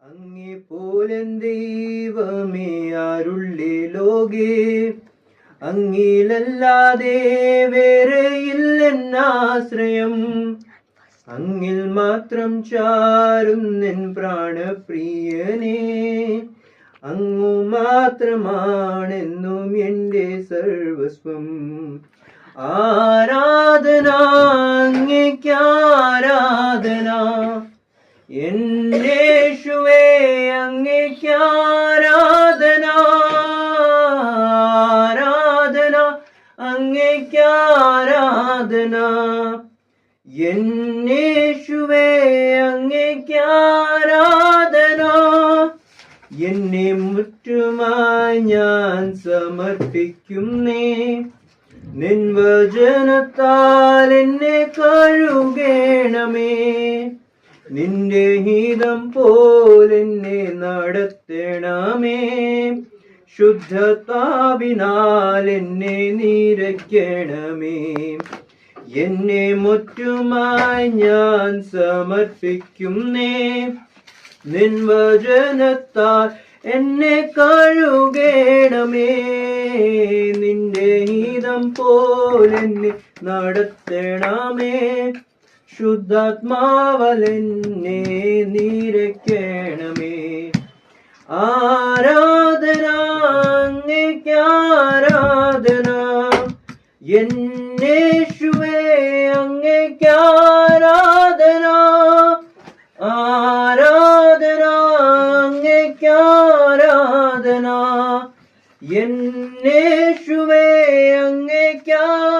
അങ്ങേ പോലൻ ദൈവമേ ആരുള്ളേ ലോകേ, അങ്ങിലല്ലാതെ വേറെയില്ലെന്നാശ്രയം. അങ്ങിൽ മാത്രം ചാരുന്നെൻ പ്രാണപ്രിയനേ, അങ്ങു മാത്രമാണെന്നും എൻ്റെ സർവസ്വം. ആരാധന അങ്ങേക്കാരാധന, എന്നേശുവേ അങ്ങേക്കാരാധന. ആരാധന അങ്ങേക്കാരാധന, എന്നേശുവേ അങ്ങേക്കാരാധന. എന്നെ മുറ്റുമായി ഞാൻ സമർപ്പിക്കുന്നേ, നിൻ വചനത്താൽ എന്നെ കഴുകേണമേ. നിന്റെ ഹിതം പോലെന്നെ നടത്തണമേ, ശുദ്ധത്താവിനാൽ എന്നെ നിറയ്ക്കണമേ. എന്നെ മുറ്റുമായി ഞാൻ സമർപ്പിക്കുന്നേ, നിൻ വചനത്താൽ എന്നെ കഴുകേണമേ. നിന്റെ ഹിതം പോലെന്നെ നടത്തണമേ, ശുദ്ധാത്മാവാൽ എന്നെ നിറയ്ക്കണമേ. ആരാധന അങ്ങേക്കാരാധന, എന്നേശുവേ അങ്ങേക്കാരാധന. ആരാധന അങ്ങേക്കാരാധന, എന്നേശുവേ അങ്ങേക്കാരാധന.